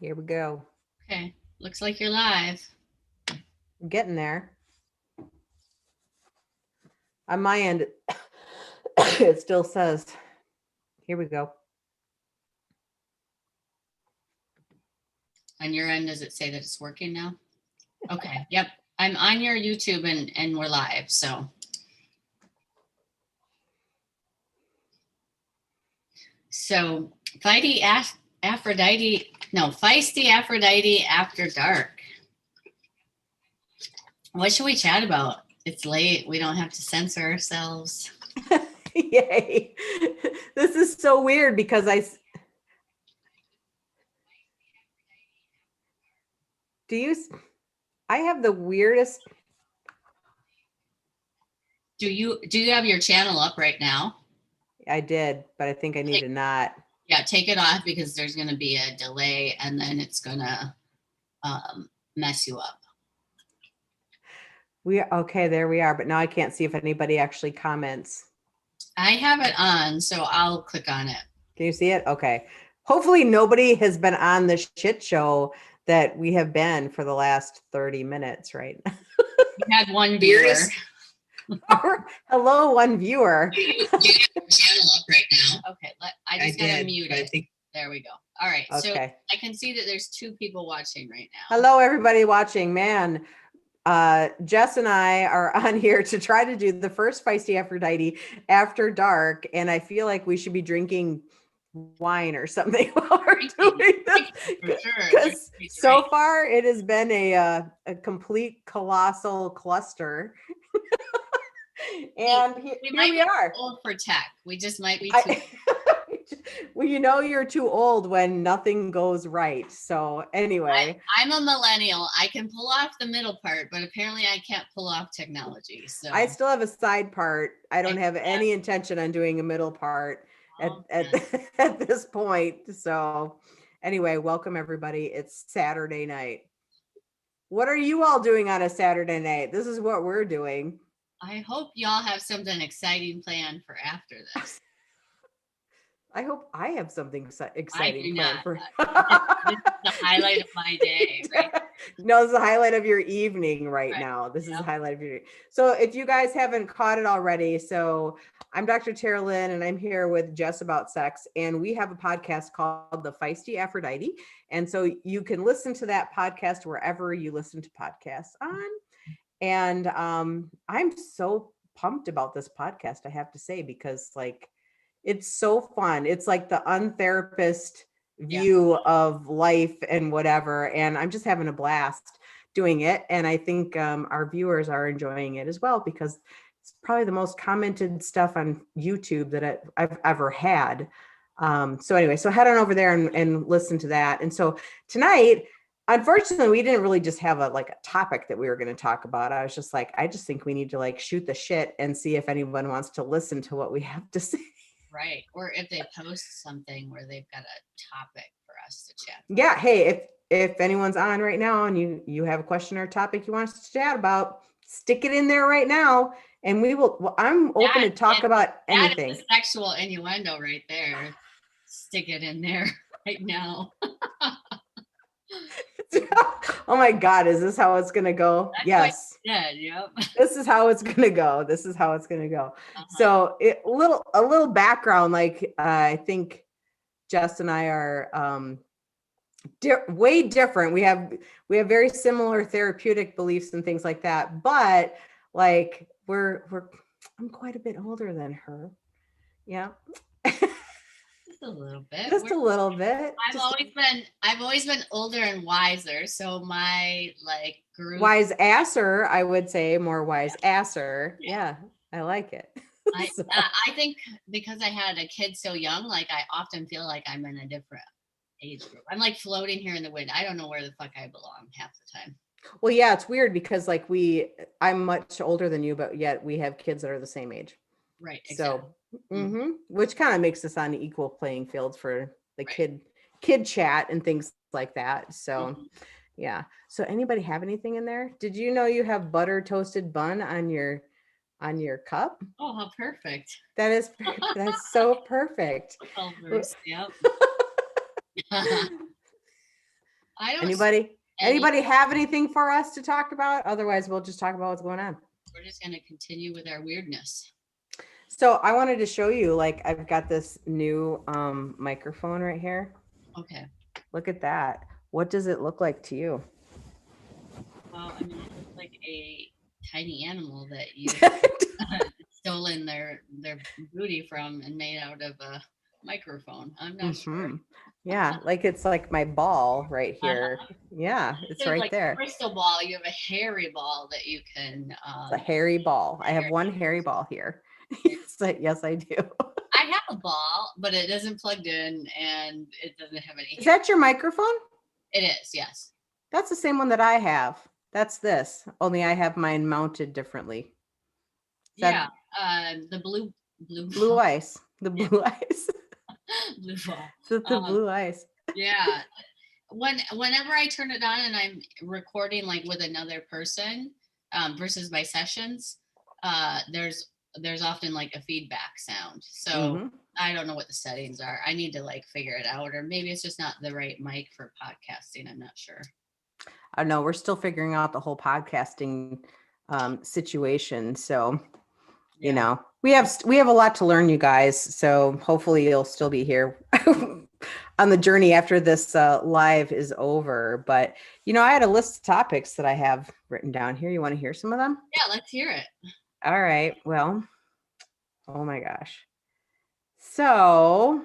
Here we go. Okay, looks like you're live. I'm getting there. On my end, it still says, here we go. On your end, does it say that it's working now? Okay, yep. I'm on your YouTube and we're live, so. So, Feisty Aphrodite After Dark. What should we chat about? It's late. We don't have to censor ourselves. Yay. This is so weird because I have the weirdest. Do you have your channel up right now? I did, but I think I need to not. Yeah, take it off because there's going to be a delay and then it's going to mess you up. Okay, there we are. But now I can't see if anybody actually comments. I have it on, so I'll click on it. Can you see it? Okay. Hopefully nobody has been on the shit show that we have been for the last 30 minutes, right? We had one viewer. Hello, one viewer. Do you have your channel up right now? Okay, I just gotta mute it. There we go. All right. Okay. So I can see that there's 2 people watching right now. Hello, everybody watching. Man, Jess and I are on here to try to do the first Feisty Aphrodite after dark, and I feel like we should be drinking wine or something while we're doing this, because so far it has been a complete colossal cluster. And here we are. Old for tech. We just might be too. Well, you know, you're too old when nothing goes right. So anyway, I'm a millennial. I can pull off the middle part, but apparently I can't pull off technology. So I still have a side part. I don't have any intention on doing a middle part at this point. So anyway, welcome everybody. It's Saturday night. What are you all doing on a Saturday night? This is what we're doing. I hope y'all have something exciting planned for after this. I hope I have something exciting planned for. This is the highlight of my day, right? No, it's the highlight of your evening right now. This is the highlight of your day. So if you guys haven't caught it already, so I'm Dr. Tara Lynn, and I'm here with Jess About Sex, and we have a podcast called the Feisty Aphrodite. And so you can listen to that podcast wherever you listen to podcasts on. And I'm so pumped about this podcast, I have to say, because like, it's so fun. It's like the untherapist view of life and whatever. And I'm just having a blast doing it. And I think our viewers are enjoying it as well, because it's probably the most commented stuff on YouTube that I've ever had. So anyway, so head on over there and listen to that. And so tonight, unfortunately, we didn't really just have a topic that we were going to talk about. I was just like, I just think we need to like shoot the shit and see if anyone wants to listen to what we have to say. Right. Or if they post something where they've got a topic for us to chat about. Yeah. Hey, if anyone's on right now and you have a question or a topic you want us to chat about, stick it in there right now. And we will, I'm open to talk about anything. That is sexual innuendo right there. Stick it in there right now. Oh my God, is this how it's gonna go? That's yes. Yep. This is how it's gonna go. This is how it's gonna go. So a little background, like I think Jess and I are way different. We have very similar therapeutic beliefs and things like that, but like I'm quite a bit older than her. Yeah. A little bit. Just a little bit. I've always been older and wiser. So my group. Wise asser, I would say, more wise asser. Yeah, I like it. I think because I had a kid so young, I often feel like I'm in a different age group. I'm like floating here in the wind. I don't know where the fuck I belong half the time. Well, yeah, it's weird because I'm much older than you, but yet we have kids that are the same age. Right. Exactly. So, which kind of makes us on equal playing fields for the kid chat and things like that. So, yeah. So, anybody have anything in there? Did you know you have butter toasted bun on your cup? Oh, how perfect! That's so perfect. Yep. I don't. Anybody have anything for us to talk about? Otherwise, we'll just talk about what's going on. We're just going to continue with our weirdness. So I wanted to show you, like, I've got this new microphone right here. Okay. Look at that. What does it look like to you? Well, I mean, it looks like a tiny animal that you stolen their booty from and made out of a microphone. I'm not sure. Yeah, like it's like my ball right here. Yeah, it's right like there. A crystal ball. You have a hairy ball that you can. It's a hairy ball. I have one hairy ball here. Yes, I do. I have a ball, but it isn't plugged in and it doesn't have any. Is that your microphone? It is, yes. That's the same one that I have. That's this. Only I have mine mounted differently. Yeah, the blue ice. The blue ice. Blue ball. The blue ice. Yeah. Whenever I turn it on and I'm recording like with another person versus my sessions, there's often like a feedback sound. So I don't know what the settings are. I need to like figure it out, or maybe it's just not the right mic for podcasting. I'm not sure. I know we're still figuring out the whole podcasting situation. So, you know, we have a lot to learn, you guys. So hopefully you'll still be here on the journey after this live is over. But, you know, I had a list of topics that I have written down here. You want to hear some of them? Yeah, let's hear it. All right. Well, oh my gosh. So,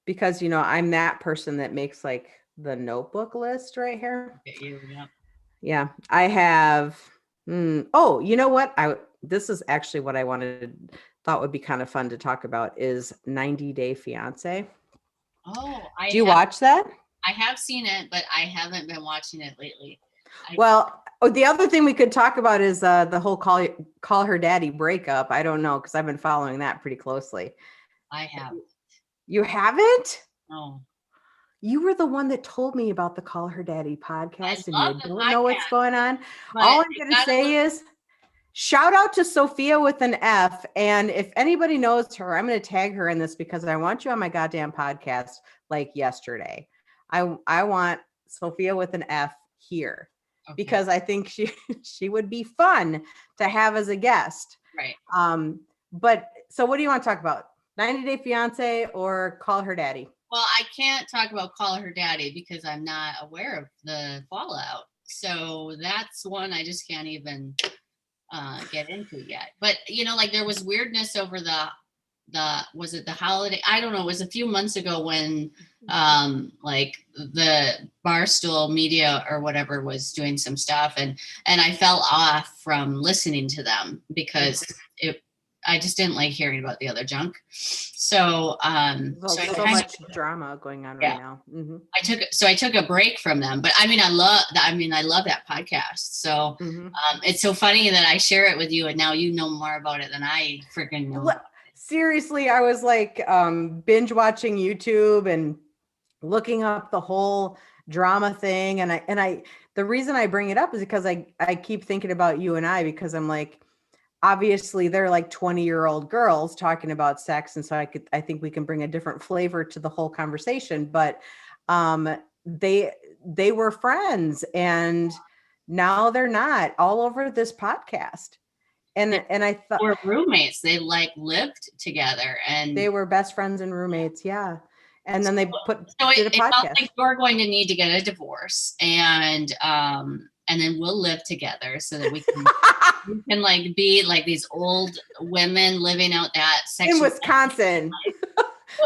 because, you know, I'm that person that makes like the notebook list right here. Yeah, I have. Oh, you know what? This is actually what I thought would be kind of fun to talk about is 90 Day Fiance. Oh, do you watch that? I have seen it, but I haven't been watching it lately. The other thing we could talk about is the whole call her daddy breakup. I don't know, because I've been following that pretty closely. I have. You haven't? No. You were the one that told me about the Call Her Daddy podcast, and you don't know what's going on. But all I'm going to say is shout out to Sophia with an F. And if anybody knows her, I'm going to tag her in this because I want you on my goddamn podcast like yesterday. I want Sophia with an F here because I think she would be fun to have as a guest. Right. But so what do you want to talk about? 90 Day Fiance or Call Her Daddy? Well, I can't talk about Call Her Daddy because I'm not aware of the fallout. So that's one I just can't even get into yet. But, you know, like there was weirdness over was it the holiday? I don't know. It was a few months ago when like the Barstool Media or whatever was doing some stuff. And I fell off from listening to them because I just didn't like hearing about the other junk. So, so much drama going on right now. I took a break from them, but I mean, I love that podcast. So, it's so funny that I share it with you and now you know more about it than I freaking know. Seriously, I was like, binge watching YouTube and looking up the whole drama thing. And the reason I bring it up is because I keep thinking about you and I, because I'm like, obviously they're like 20-year-old girls talking about sex. And so I think we can bring a different flavor to the whole conversation, but they were friends and now they're not, all over this podcast. And I thought they were roommates. They like lived together and they were best friends and roommates. Yeah. And then they did a podcast. It felt like we're going to need to get a divorce and then we'll live together so that we can like be like these old women living out that section in Wisconsin.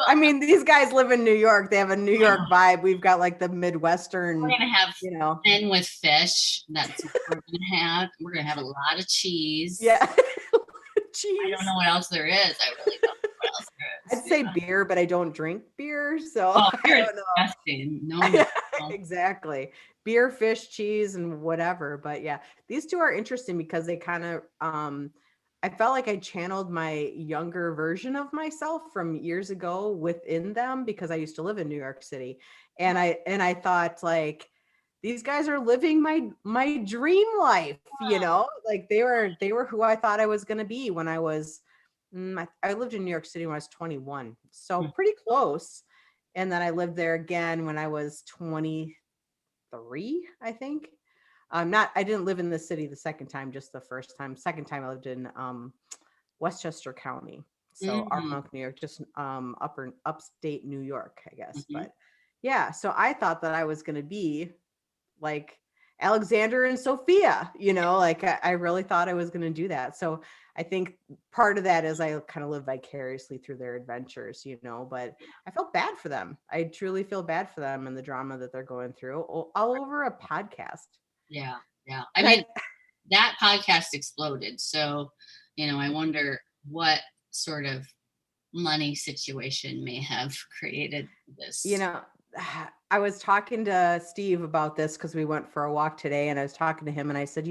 I mean, these guys live in New York. They have a New York vibe. We've got like the Midwestern. We're gonna have thin with fish. That's what we're gonna have. We're gonna have a lot of cheese. Yeah, cheese. I don't know what else there is. I really don't know what else there is. I'd say beer, but I don't drink beer, so I don't know. Disgusting. No. Exactly. Beer, fish, cheese, and whatever. But yeah, these two are interesting because they kind of I felt like I channeled my younger version of myself from years ago within them because I used to live in New York City. And I thought like these guys are living my dream life, you know, like they were who I thought I was going to be when I was I lived in New York City when I was 21. So pretty close. And then I lived there again when I was 23 3, I think. I didn't live in the city the second time, just the first time. Second time I lived in Westchester County. So Mm-hmm. Armonk, New York, just upstate New York, I guess. Mm-hmm. But yeah, so I thought that I was going to be like Alexander and Sophia, like I really thought I was going to do that. So I think part of that is I kind of live vicariously through their adventures, but I felt bad for them. I truly feel bad for them and the drama that they're going through all over a podcast. Yeah. Yeah. I And mean, that podcast exploded. So, I wonder what sort of money situation may have created this. I was talking to Steve about this because we went for a walk today, and I was talking to him and I said,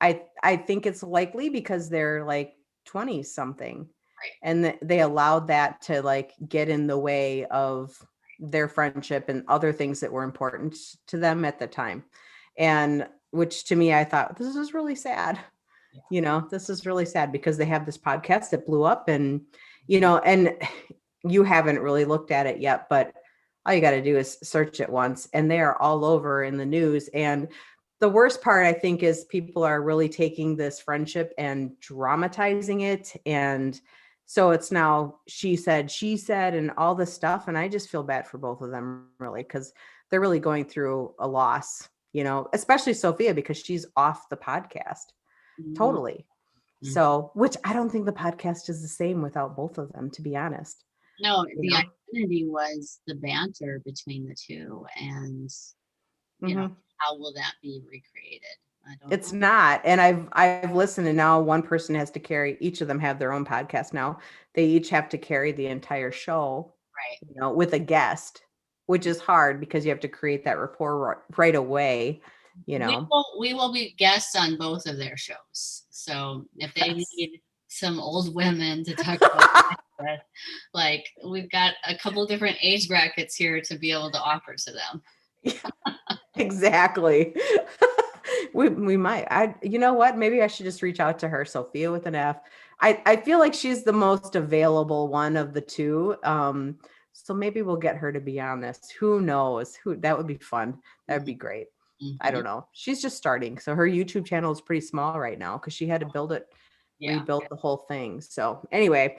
I think it's likely because they're like 20 something. Right. And they allowed that to like get in the way of their friendship and other things that were important to them at the time. And which to me, I thought, this is really sad. Yeah. This is really sad because they have this podcast that blew up and, and you haven't really looked at it yet, but all you got to do is search it once and they are all over in the news. And the worst part, I think, is people are really taking this friendship and dramatizing it. And so it's now she said, and all this stuff. And I just feel bad for both of them, really, because they're really going through a loss, especially Sophia, because she's off the podcast totally. Mm-hmm. So, which I don't think the podcast is the same without both of them, to be honest. No, the identity was the banter between the two. And, how will that be recreated? It's not. And I've listened, and now one person has to carry, each of them have their own podcast now. They each have to carry the entire show, right? With a guest, which is hard because you have to create that rapport right away. We will be guests on both of their shows. So if they need some old women to talk about with, like we've got a couple different age brackets here to be able to offer to them. Yeah, exactly. we might. You know what? Maybe I should just reach out to her, Sophia with an F. I feel like she's the most available one of the two. So maybe we'll get her to be on this. Who knows? That would be fun. That would be great. Mm-hmm. I don't know. She's just starting. So her YouTube channel is pretty small right now because she had to build it, rebuild the whole thing. So anyway,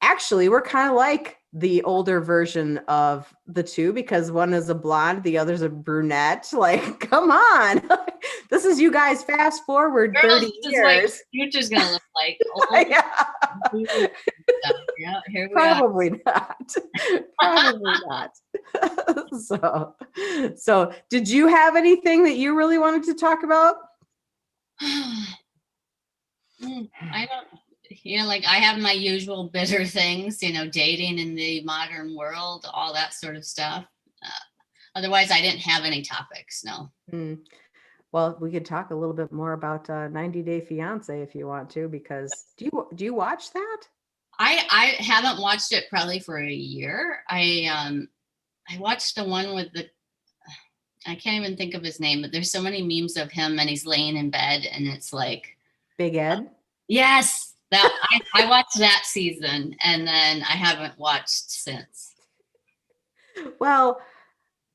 actually, we're kind of like the older version of the two because one is a blonde, the other's a brunette. Like, come on. This is you guys fast forward 30 years. Future's going to look like. Yeah. Yeah, here we Probably are. Not. Probably not. So did you have anything that you really wanted to talk about? I don't, like I have my usual bitter things, dating in the modern world, all that sort of stuff. Otherwise, I didn't have any topics, no. Well, we could talk a little bit more about 90 Day Fiance if you want to, because do you watch that? I haven't watched it probably for a year. I watched the one with I can't even think of his name, but there's so many memes of him and he's laying in bed and it's like Big Ed. Yes, that I watched that season and then I haven't watched since. Well,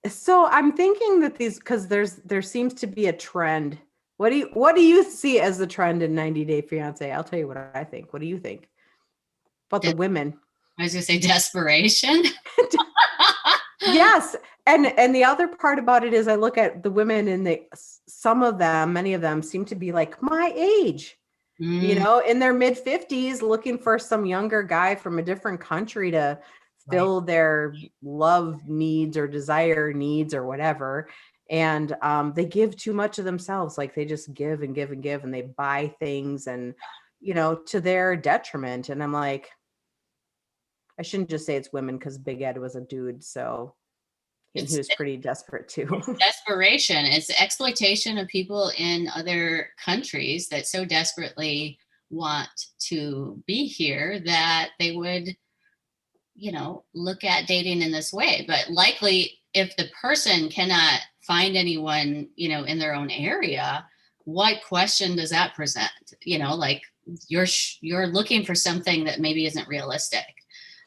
so I'm thinking that because there seems to be a trend. What do you see as the trend in 90 Day Fiance? I'll tell you what I think. What do you think about the women? I was gonna say desperation. Yes. And the other part about it is I look at the women and many of them seem to be like my age, in their mid 50s, looking for some younger guy from a different country to fill their love needs or desire needs or whatever. And they give too much of themselves. Like they just give and give and give, and they buy things and, to their detriment. And I'm like, I shouldn't just say it's women because Big Ed was a dude. So he was pretty desperate too. It's desperation. It's exploitation of people in other countries that so desperately want to be here that they would, look at dating in this way. But likely if the person cannot find anyone, in their own area, what question does that present? Like you're looking for something that maybe isn't realistic.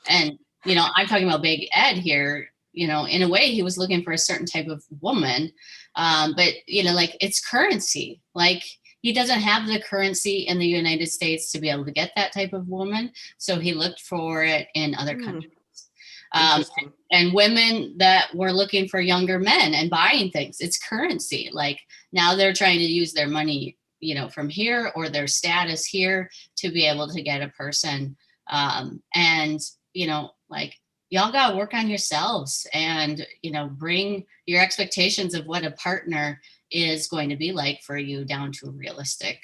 And, I'm talking about Big Ed here. you know, in a way he was looking for a certain type of woman. But, you know, like it's currency. Like he doesn't have the currency in the United States to be able to get that type of woman. So he looked for it in other countries. And women that were looking for younger men and buying things, it's currency. Like now they're trying to use their money, you know, from here or their status here to be able to get a person. And, you know, like y'all got to work on yourselves and, you know, bring your expectations of what a partner is going to be like for you down to a realistic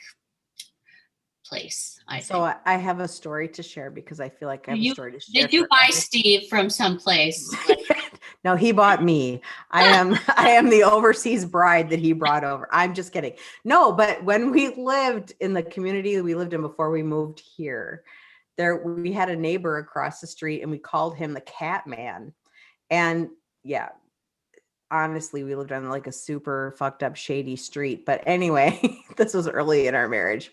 place. I have a story to share because I feel like I have a story to share. Did you buy Steve from someplace? No, he bought me. I am the overseas bride that he brought over. I'm just kidding. No, but when we lived in the community we lived in before we moved here, we had a neighbor across the street and we called him the Cat Man. And yeah, honestly, we lived on like a super fucked up shady street. But anyway, this was early in our marriage.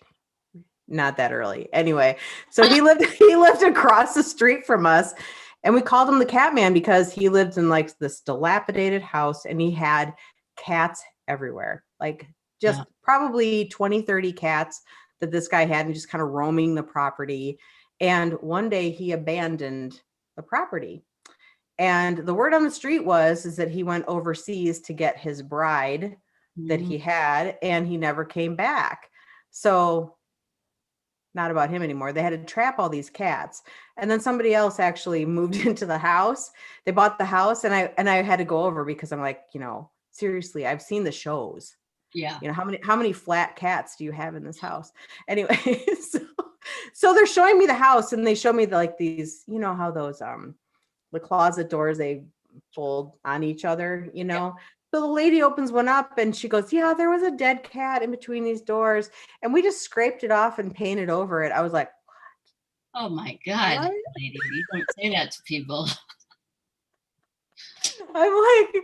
Not that early. Anyway, so he lived across the street from us and we called him the Cat Man because he lived in like this dilapidated house and he had cats everywhere, like just probably 20, 30 cats that this guy had and just kind of roaming the property. And one day he abandoned the property. And the word on the street is that he went overseas to get his bride that he had and he never came back. So not about him anymore. They had to trap all these cats. And then somebody else actually moved into the house. They bought the house and I had to go over because I'm like, you know, seriously, I've seen the shows. Yeah. You know, how many flat cats do you have in this house? Anyway, so they're showing me the house and they show me like these, you know, how those the closet doors, they fold on each other, you know. Yeah. So the lady opens one up and she goes, yeah, there was a dead cat in between these doors. And we just scraped it off and painted over it. I was like, what? Oh my God, what? Lady, you don't say that to people. I'm like,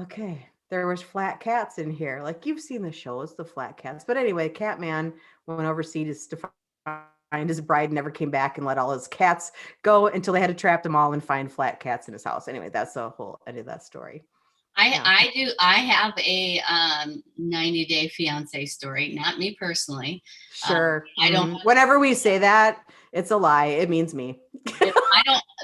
okay, there was flat cats in here. Like you've seen the shows, the flat cats. But anyway, Cat Man went overseas to find his bride, never came back and let all his cats go until they had to trap them all and find flat cats in his house. Anyway, that's the whole end of that story. I have a 90-day fiance story, not me personally. Sure. I don't. Whenever we say that, it's a lie. It means me.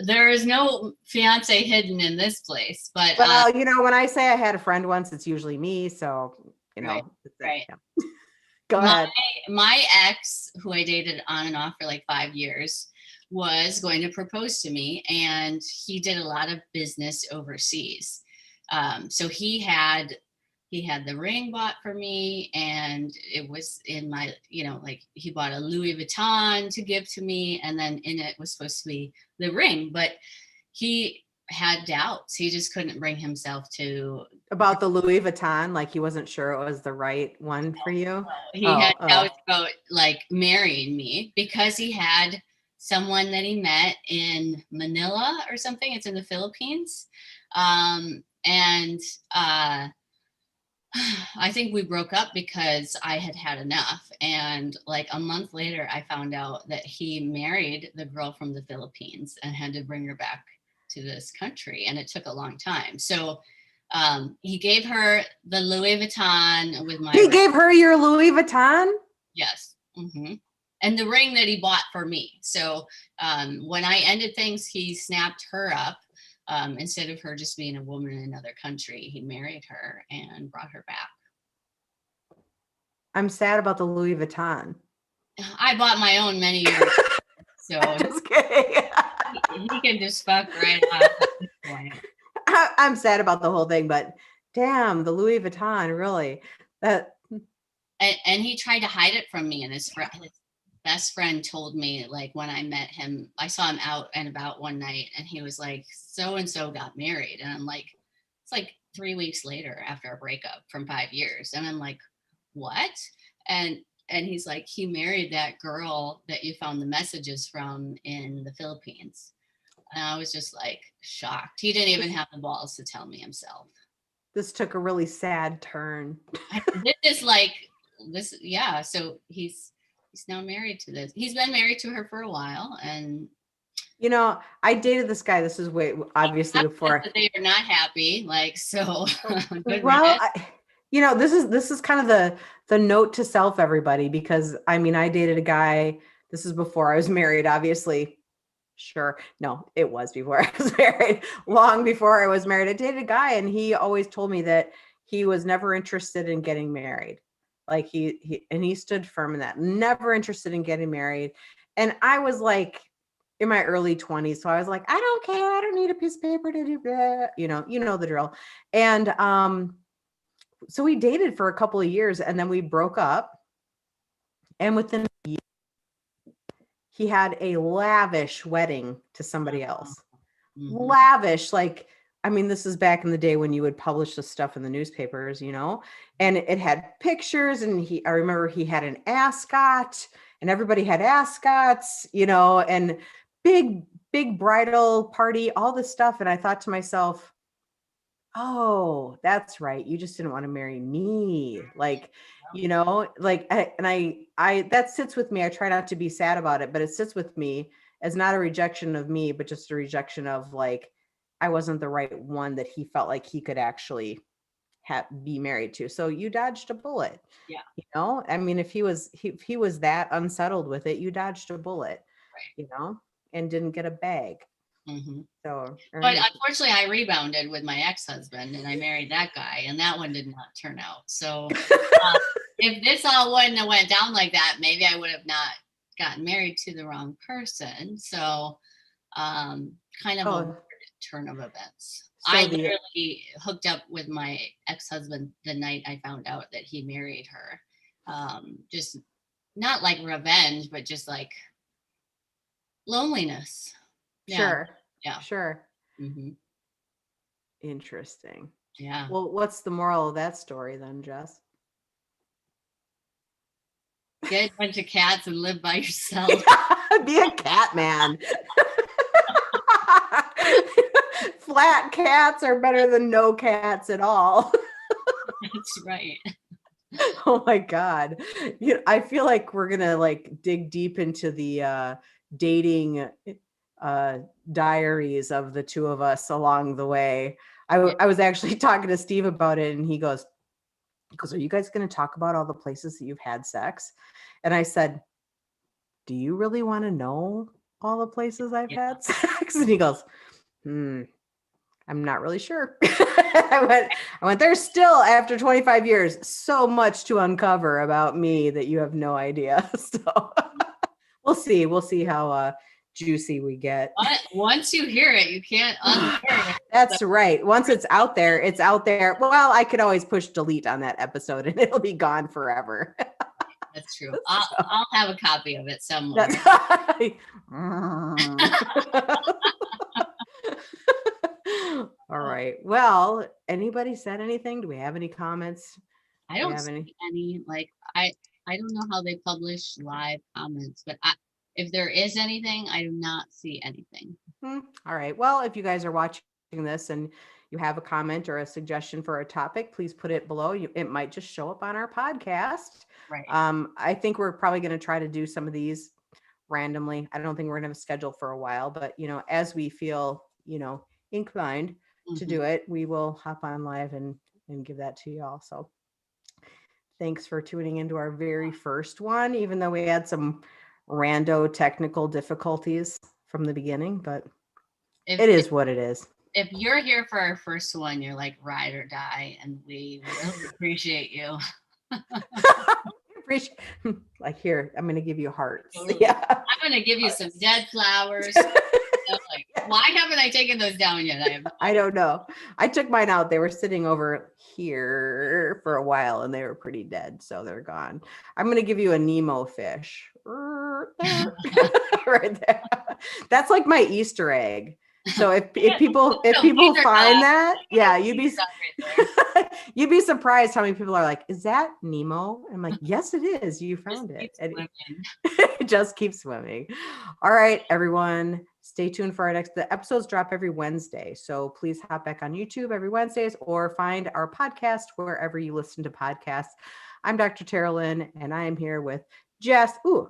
There is no fiance hidden in this place, but well, you know, when I say I had a friend once, it's usually me. So, you know, right. Yeah. Go ahead. My ex, who I dated on and off for like 5 years, was going to propose to me, and he did a lot of business overseas. So he had the ring bought for me, and it was in my, you know, like he bought a Louis Vuitton to give to me, and then in it was supposed to be the ring, but he had doubts. He just couldn't bring himself to. About the Louis Vuitton, like he wasn't sure it was the right one for you? He had doubts about like marrying me because he had someone that he met in Manila or something. It's in the Philippines. And I think we broke up because I had enough. And like a month later, I found out that he married the girl from the Philippines and had to bring her back to this country. And it took a long time. So he gave her the Louis Vuitton with my. He gave her your Louis Vuitton? Yes. Mm-hmm. And the ring that he bought for me. So when I ended things, he snapped her up. Instead of her just being a woman in another country, he married her and brought her back. I'm sad about the Louis Vuitton. I bought my own many years ago, so just kidding. he can just fuck right off at this point. I'm sad about the whole thing, but damn, the Louis Vuitton, really. That. And he tried to hide it from me, and his best friend told me, like, when I met him, I saw him out and about one night, and he was like, so and so got married, and I'm like, it's like 3 weeks later after a breakup from 5 years, and I'm like, what? And he's like, he married that girl that you found the messages from in the Philippines. And I was just like shocked. He didn't even have the balls to tell me himself. This took a really sad turn. Yeah. So he's now married to this. He's been married to her for a while, and You know, I dated this guy. This is way obviously before. They are not happy. Like, so good Well, riddance. this is kind of the note to self, everybody, because I mean, I dated a guy. This is before I was married, obviously. Sure. No, it was before I was married. Long before I was married, I dated a guy, and he always told me that he was never interested in getting married. Like he stood firm in that. Never interested in getting married. And I was like in my early 20s, so I was like, I don't care. I don't need a piece of paper to do that. You know the drill. And so we dated for a couple of years, and then we broke up. And within a year, he had a lavish wedding to somebody else. Mhm. Lavish, like, I mean, this is back in the day when you would publish the stuff in the newspapers, and it had pictures, and I remember he had an ascot, and everybody had ascots, and big bridal party, all this stuff. And I thought to myself, oh, that's right. You just didn't want to marry me. Like, like, I that sits with me. I try not to be sad about it, but it sits with me as not a rejection of me, but just a rejection of like, I wasn't the right one that he felt like he could actually be married to. So you dodged a bullet. Yeah. I mean, if he was that unsettled with it, you dodged a bullet, Right. And didn't get a bag. Mm-hmm. So, but unfortunately, I rebounded with my ex-husband, and I married that guy, and that one did not turn out. So, if this all wouldn't have went down like that, maybe I would have not gotten married to the wrong person. So, kind of a weird turn of events. So I literally hooked up with my ex-husband the night I found out that he married her. Just not like revenge, but just like loneliness. Sure. Yeah. Sure. Mm-hmm. Interesting. Yeah. Well, what's the moral of that story then, Jess? Get a bunch of cats and live by yourself. Be a cat man. Flat cats are better than no cats at all. That's right. Oh my God. I feel like we're gonna like dig deep into the dating diaries of the two of us along the way. I was actually talking to Steve about it, and he goes, are you guys going to talk about all the places that you've had sex? And I said, do you really want to know all the places I've had sex? And he goes, I'm not really sure. I went, there's still, after 25 years, so much to uncover about me that you have no idea. So we'll see how juicy we get. Once you hear it, you can't unhear it. That's right. Once it's out there, it's out there. Well, I could always push delete on that episode and it'll be gone forever. That's true. I'll have a copy of it somewhere. All right. Well, anybody said anything? Do we have any comments? I don't see any. Like, I don't know how they publish live comments, but if there is anything, I do not see anything. All right. Well, if you guys are watching this and you have a comment or a suggestion for a topic, please put it below. It might just show up on our podcast. Right. I think we're probably going to try to do some of these randomly. I don't think we're going to have a schedule for a while, but as we feel, inclined to do it, we will hop on live and give that to y'all. So thanks for tuning into our very first one, even though we had some rando technical difficulties from the beginning, but it is what it is. If you're here for our first one, you're like ride or die, and we really appreciate you. Like, here, I'm going to give you hearts. Yeah, I'm going to give you some dead flowers. Like, why haven't I taken those down yet? I don't know. I took mine out. They were sitting over here for a while and they were pretty dead, so they're gone. I'm going to give you a Nemo fish. Right there. That's like my Easter egg. So if people find that, yeah, you'd be surprised how many people are like, is that Nemo? I'm like, yes, it is. You found it. It just keeps swimming. All right, everyone, stay tuned for the episodes drop every Wednesday. So please hop back on YouTube every Wednesdays or find our podcast wherever you listen to podcasts. I'm Dr. Tara Lynn, and I am here with Jess. Ooh,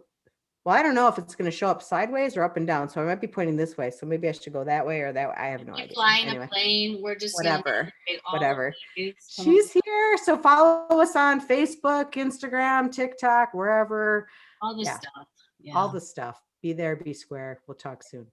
Well, I don't know if it's going to show up sideways or up and down. So I might be pointing this way. So maybe I should go that way or that way. I have no Like idea. flying Anyway, a plane. We're just whatever. all Whatever. ways. She's here. So follow us on Facebook, Instagram, TikTok, wherever. All the Yeah. stuff. Yeah. All the stuff. Be there, be square. We'll talk soon.